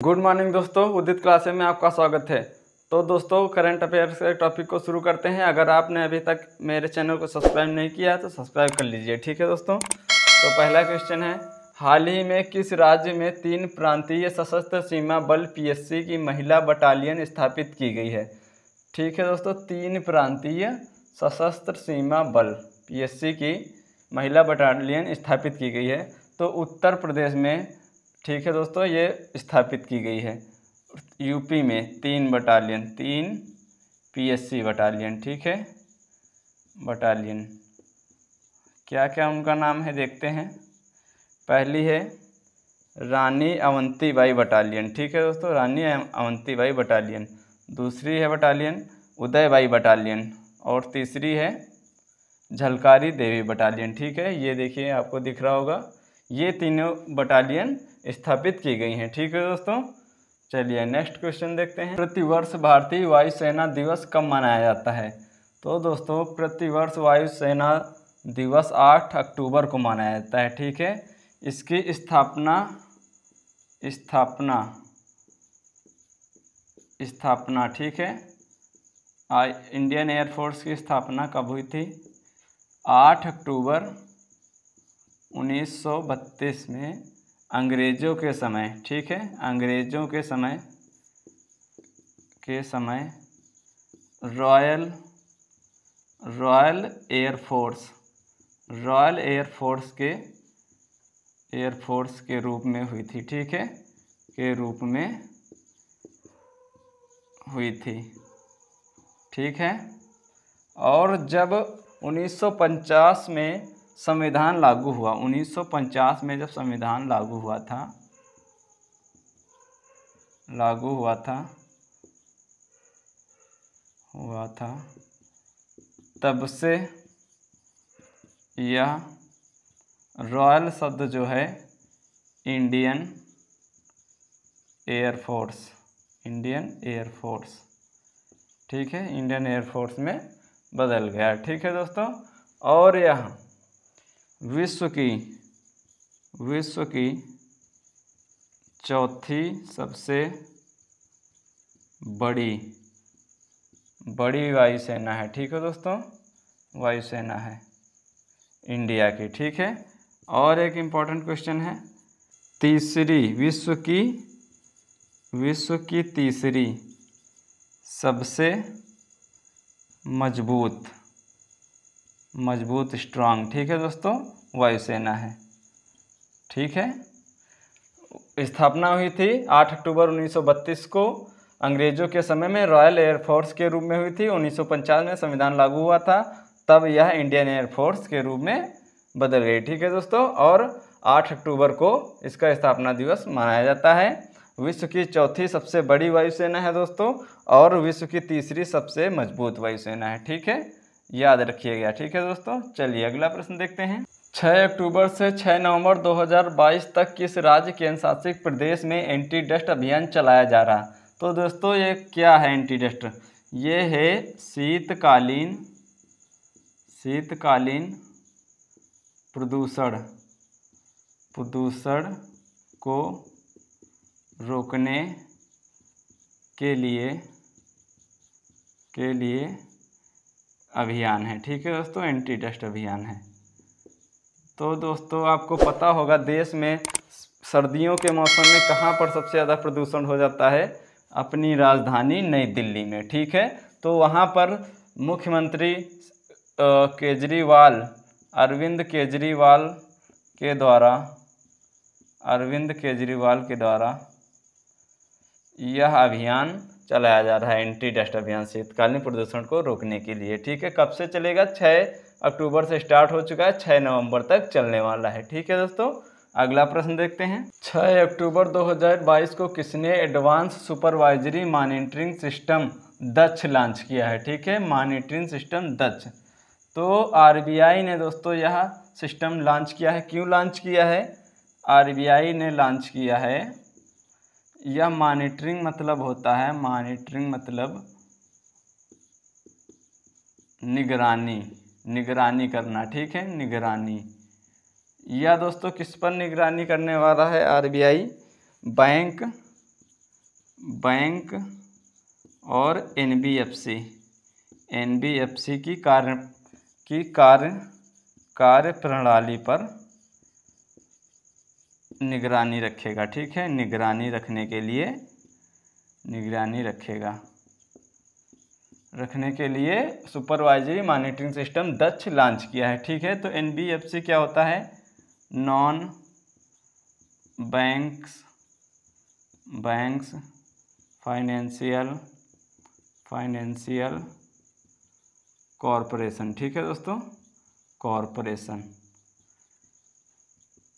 Good morning दोस्तों, उदित classes में आपका स्वागत है। तो दोस्तों, करंट अफेयर्स के टॉपिक को शुरू करते हैं। अगर आपने अभी तक मेरे चैनल को सब्सक्राइब नहीं किया है तो सब्सक्राइब कर लीजिए, ठीक है दोस्तों। तो पहला क्वेश्चन है, हाल ही में किस राज्य में 3 प्रांतीय सशस्त्र सीमा बल पीएससी की महिला बटालियन स्थापित की गई है? ठीक है दोस्तों, 3 प्रांतीय सशस्त्र सीमा बल पीएससी की महिला बटालियन स्थापित की गई है। तो उत्तर प्रदेश में, ठीक है दोस्तों, ये स्थापित की गई है। यूपी में 3 बटालियन, 3 पीएससी बटालियन, ठीक है, बटालियन। क्या क्या उनका नाम है देखते हैं। पहली है रानी अवंतीबाई बटालियन, ठीक है दोस्तों, रानी अवंतीबाई बटालियन। दूसरी है बटालियन उदयबाई बटालियन और तीसरी है झलकारी देवी बटालियन, ठीक है। ये देखिए, आपको दिख रहा होगा, ये तीनों बटालियन स्थापित की गई हैं, ठीक है दोस्तों। चलिए नेक्स्ट क्वेश्चन देखते हैं। प्रतिवर्ष भारतीय वायुसेना दिवस कब मनाया जाता है? तो दोस्तों, प्रतिवर्ष वायुसेना दिवस 8 अक्टूबर को मनाया जाता है, ठीक है। इसकी स्थापना ठीक है, इंडियन एयरफोर्स की स्थापना कब हुई थी? 8 अक्टूबर 1932 में अंग्रेज़ों के समय, ठीक है, अंग्रेज़ों के समय रॉयल एयरफोर्स के रूप में हुई थी, ठीक है, के रूप में हुई थी, ठीक है। और जब 1950 में संविधान लागू हुआ, 1950 में जब संविधान लागू हुआ था तब से यह रॉयल शब्द जो है इंडियन एयरफोर्स, ठीक है, इंडियन एयरफोर्स में बदल गया, ठीक है दोस्तों। और यह विश्व की चौथी सबसे बड़ी वायुसेना है, ठीक है दोस्तों, वायुसेना है इंडिया की, ठीक है। और एक इम्पॉर्टेंट क्वेश्चन है, विश्व की तीसरी सबसे मजबूत स्ट्रांग, ठीक है दोस्तों, वायुसेना है, ठीक है। स्थापना हुई थी 8 अक्टूबर 1932 को, अंग्रेज़ों के समय में रॉयल एयरफोर्स के रूप में हुई थी। 1950 में संविधान लागू हुआ था, तब यह इंडियन एयरफोर्स के रूप में बदल गई, ठीक है दोस्तों। और 8 अक्टूबर को इसका स्थापना दिवस मनाया जाता है। विश्व की चौथी सबसे बड़ी वायुसेना है दोस्तों, और विश्व की तीसरी सबसे मजबूत वायुसेना है, ठीक है, याद रखिएगा, ठीक है दोस्तों। चलिए अगला प्रश्न देखते हैं। 6 अक्टूबर से 6 नवंबर 2022 तक किस राज्य केंद्र शासित प्रदेश में एंटी डस्ट अभियान चलाया जा रहा? तो दोस्तों, ये क्या है एंटी डस्ट? ये है शीतकालीन प्रदूषण को रोकने के लिए अभियान है, ठीक है दोस्तों, एंटी डस्ट अभियान है। तो दोस्तों, आपको पता होगा देश में सर्दियों के मौसम में कहाँ पर सबसे ज़्यादा प्रदूषण हो जाता है? अपनी राजधानी नई दिल्ली में, ठीक है। तो वहाँ पर मुख्यमंत्री अरविंद केजरीवाल के द्वारा यह अभियान चलाया जा रहा है, एंटी डस्ट अभियान, शीतकालीन प्रदूषण को रोकने के लिए, ठीक है। कब से चलेगा? 6 अक्टूबर से स्टार्ट हो चुका है, 6 नवंबर तक चलने वाला है, ठीक है दोस्तों। अगला प्रश्न देखते हैं। 6 अक्टूबर 2022 को किसने एडवांस सुपरवाइजरी मॉनिटरिंग सिस्टम दक्ष लॉन्च किया है? ठीक है, मॉनिटरिंग सिस्टम दक्ष। तो आरबीआई ने दोस्तों यह सिस्टम लॉन्च किया है। क्यों लॉन्च किया है? आरबीआई ने लॉन्च किया है, यह मॉनिटरिंग मतलब होता है, मॉनिटरिंग मतलब निगरानी करना, ठीक है, निगरानी। यह दोस्तों किस पर निगरानी करने वाला है आरबीआई? बैंक बैंक और एनबीएफसी की कार्य प्रणाली पर निगरानी रखेगा। ठीक है, निगरानी रखने के लिए सुपरवाइजरी मॉनिटरिंग सिस्टम दक्ष लॉन्च किया है। ठीक है, तो एनबीएफसी क्या होता है? Non banks financial corporation. ठीक है दोस्तों, कॉरपोरेशन।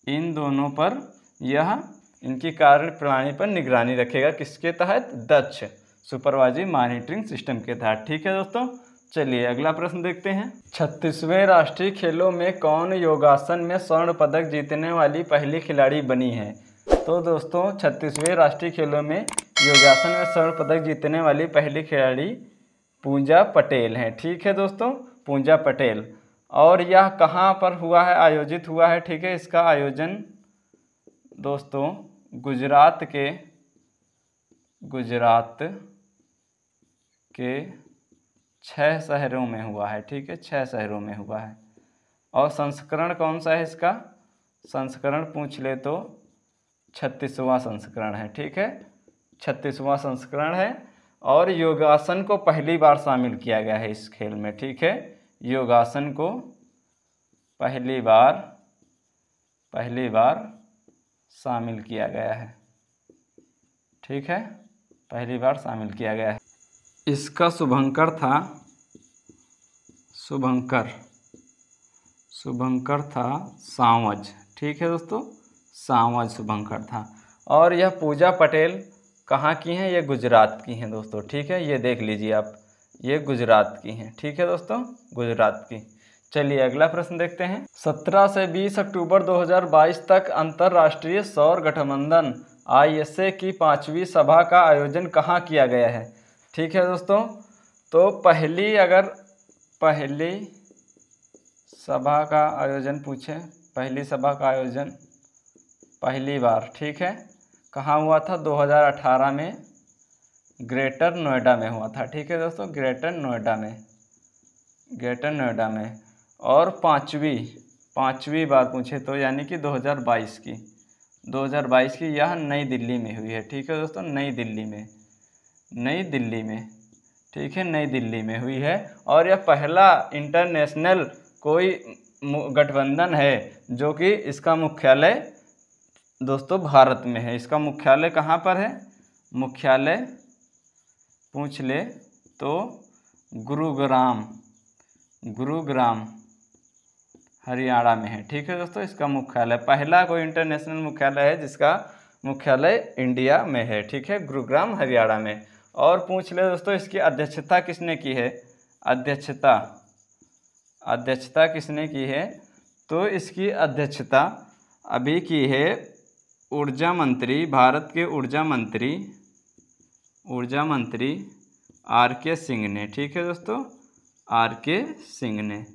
इन दोनों पर यह इनकी कार्य प्रणाली पर निगरानी रखेगा। किसके तहत? दक्ष सुपरवाइजरी मॉनिटरिंग सिस्टम के तहत। ठीक है दोस्तों, चलिए अगला प्रश्न देखते हैं। 36वें राष्ट्रीय खेलों में कौन योगासन में स्वर्ण पदक जीतने वाली पहली खिलाड़ी बनी है? तो दोस्तों 36वें राष्ट्रीय खेलों में योगासन में स्वर्ण पदक जीतने वाली पहली खिलाड़ी पूजा पटेल हैं। ठीक है दोस्तों, पूजा पटेल। और यह कहाँ पर हुआ है? आयोजित हुआ है। ठीक है, इसका आयोजन दोस्तों गुजरात के 6 शहरों में हुआ है। ठीक है, 6 शहरों में हुआ है। और संस्करण कौन सा है इसका? संस्करण पूछ ले तो 36वां संस्करण है। ठीक है, 36वां संस्करण है। और योगासन को पहली बार शामिल किया गया है इस खेल में। ठीक है, योगासन को पहली बार शामिल किया गया है। ठीक है, पहली बार शामिल किया गया है। इसका शुभंकर था सांवज। ठीक है दोस्तों, सांवज शुभंकर था। और यह पूजा पटेल कहाँ की हैं? ये गुजरात की हैं दोस्तों। ठीक है, ये देख लीजिए आप, ये गुजरात की हैं। ठीक है दोस्तों, गुजरात की। चलिए अगला प्रश्न देखते हैं। 17 से 20 अक्टूबर 2022 तक अंतर्राष्ट्रीय सौर गठबंधन ISA की 5वीं सभा का आयोजन कहाँ किया गया है? ठीक है दोस्तों, तो पहली सभा का आयोजन पूछे, पहली सभा का आयोजन पहली बार, ठीक है, कहाँ हुआ था? 2018 में ग्रेटर नोएडा में हुआ था। ठीक है दोस्तों, ग्रेटर नोएडा में। और पाँचवीं बार पूछे तो यानी कि 2022 की यह नई दिल्ली में हुई है। ठीक है दोस्तों, नई दिल्ली में। ठीक है, नई दिल्ली में हुई है। और यह पहला इंटरनेशनल कोई गठबंधन है जो कि इसका मुख्यालय दोस्तों भारत में है। इसका मुख्यालय कहाँ पर है? मुख्यालय पूछ ले तो गुरुग्राम हरियाणा में है। ठीक है दोस्तों, इसका मुख्यालय पहला कोई इंटरनेशनल मुख्यालय है जिसका मुख्यालय इंडिया में है। ठीक है, गुरुग्राम हरियाणा में। और पूछ ले दोस्तों इसकी अध्यक्षता किसने की है? अध्यक्षता किसने की है? तो इसकी अध्यक्षता अभी की है ऊर्जा मंत्री, भारत के ऊर्जा मंत्री RK सिंह ने। ठीक है दोस्तों, RK सिंह ने,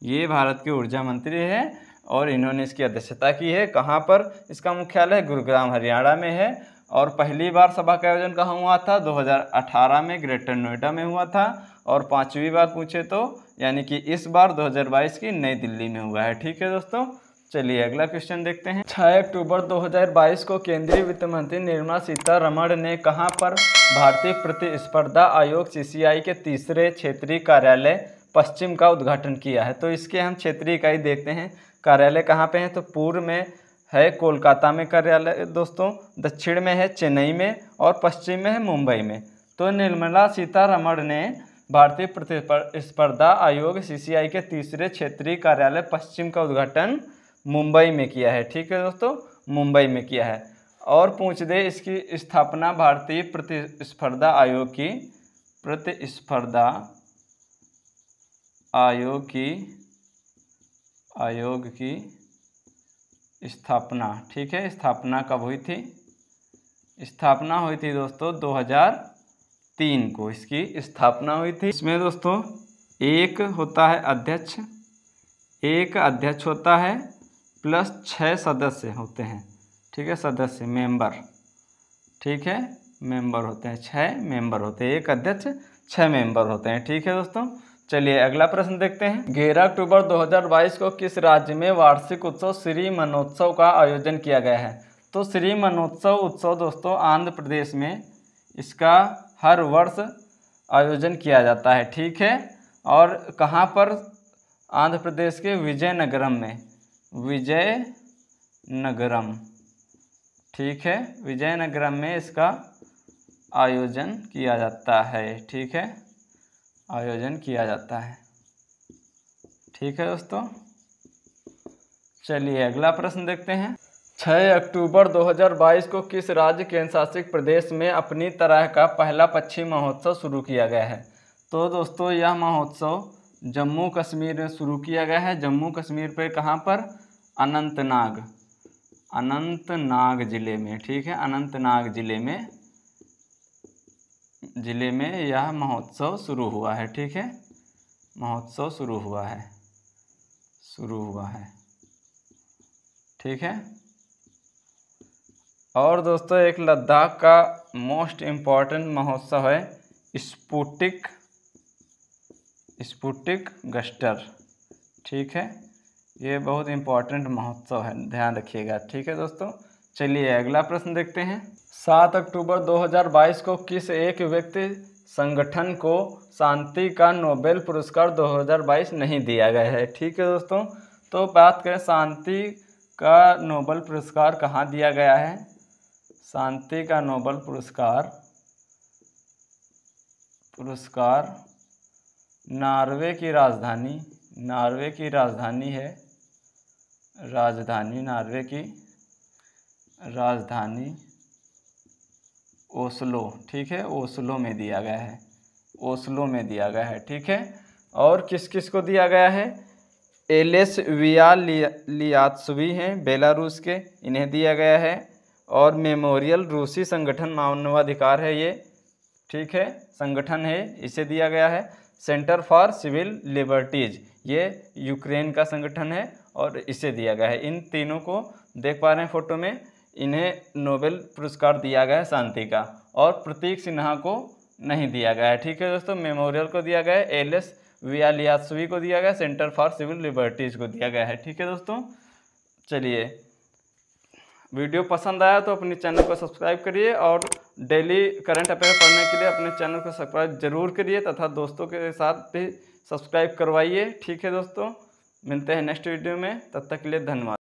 ये भारत के ऊर्जा मंत्री है और इन्होंने इसकी अध्यक्षता की है। कहाँ पर इसका मुख्यालय? गुरुग्राम हरियाणा में है। और पहली बार सभा का आयोजन कहाँ हुआ था? 2018 में ग्रेटर नोएडा में हुआ था। और 5वीं बार पूछे तो यानी कि इस बार 2022 की नई दिल्ली में हुआ है। ठीक है दोस्तों, चलिए अगला क्वेश्चन देखते हैं। 6 अक्टूबर 2022 को केंद्रीय वित्त मंत्री निर्मला सीतारमण ने कहाँ पर भारतीय प्रतिस्पर्धा आयोग CCI के तीसरे क्षेत्रीय कार्यालय पश्चिम का उद्घाटन किया है? तो इसके हम क्षेत्रीय इकाई देखते हैं। कार्यालय कहाँ पे है? तो पूर्व में है कोलकाता में कार्यालय दोस्तों, दक्षिण में है चेन्नई में और पश्चिम में है मुंबई में। तो निर्मला सीतारमण ने भारतीय प्रतिस्पर्धा आयोग CCI के तीसरे क्षेत्रीय कार्यालय पश्चिम का उद्घाटन मुंबई में किया है। ठीक है दोस्तों, मुंबई में किया है। और पूछ दे इसकी स्थापना भारतीय प्रतिस्पर्धा आयोग की स्थापना, ठीक है, स्थापना कब हुई थी? स्थापना हुई थी दोस्तों 2003 को इसकी स्थापना हुई थी। इसमें दोस्तों एक होता है अध्यक्ष, एक अध्यक्ष होता है प्लस 6 सदस्य होते हैं। ठीक है, सदस्य मेंबर, ठीक है, मेंबर होते हैं, 6 मेंबर होते हैं, एक अध्यक्ष 6 मेंबर होते हैं। ठीक है दोस्तों, चलिए अगला प्रश्न देखते हैं। 11 अक्टूबर 2022 को किस राज्य में वार्षिक उत्सव श्री मनोत्सव का आयोजन किया गया है? तो श्री मनोत्सव उत्सव दोस्तों आंध्र प्रदेश में इसका हर वर्ष आयोजन किया जाता है। ठीक है, और कहाँ पर? आंध्र प्रदेश के विजयनगरम में, विजयनगरम। ठीक है, विजयनगरम में इसका आयोजन किया जाता है। ठीक है, आयोजन किया जाता है। ठीक है दोस्तों, चलिए अगला प्रश्न देखते हैं। 6 अक्टूबर 2022 को किस राज्य केंद्र शासित प्रदेश में अपनी तरह का पहला पक्षी महोत्सव शुरू किया गया है? तो दोस्तों यह महोत्सव जम्मू कश्मीर में शुरू किया गया है। जम्मू कश्मीर पे कहाँ पर? अनंतनाग, अनंतनाग जिले में। ठीक है, अनंतनाग जिले में यह महोत्सव शुरू हुआ है। ठीक है, महोत्सव शुरू हुआ है। ठीक है, और दोस्तों एक लद्दाख का मोस्ट इम्पॉर्टेंट महोत्सव है स्पुटिक गस्टर। ठीक है, ये बहुत इम्पॉर्टेंट महोत्सव है, ध्यान रखिएगा। ठीक है दोस्तों, चलिए अगला प्रश्न देखते हैं। 7 अक्टूबर 2022 को किस एक व्यक्ति संगठन को शांति का नोबेल पुरस्कार 2022 नहीं दिया गया है? ठीक है दोस्तों, तो बात करें शांति का नोबेल पुरस्कार कहाँ दिया गया है? शांति का नोबेल पुरस्कार नॉर्वे की राजधानी है, नॉर्वे की राजधानी ओस्लो। ठीक है, ओस्लो में दिया गया है। ठीक है, और किस किस को दिया गया है? एलेस वियालियात्सवी हैं बेलारूस के, इन्हें दिया गया है। और मेमोरियल रूसी संगठन मानवाधिकार है ये। ठीक है, संगठन है, इसे दिया गया है। सेंटर फॉर सिविल लिबर्टीज, ये यूक्रेन का संगठन है और इसे दिया गया है। इन तीनों को देख पा रहे हैं फोटो में, इन्हें नोबेल पुरस्कार दिया गया है शांति का, और प्रतीक सिन्हा को नहीं दिया गया है। ठीक है दोस्तों, मेमोरियल को दिया गया है, एलेस वियालियात्सवी को दिया गया, सेंटर फॉर सिविल लिबर्टीज को दिया गया है। ठीक है दोस्तों, चलिए वीडियो पसंद आया तो अपने चैनल को सब्सक्राइब करिए, और डेली करंट अफेयर पढ़ने के लिए अपने चैनल को सब्सक्राइब जरूर करिए, तथा दोस्तों के साथ भी सब्सक्राइब करवाइए। ठीक है दोस्तों, मिलते हैं नेक्स्ट वीडियो में, तब तक के लिए धन्यवाद।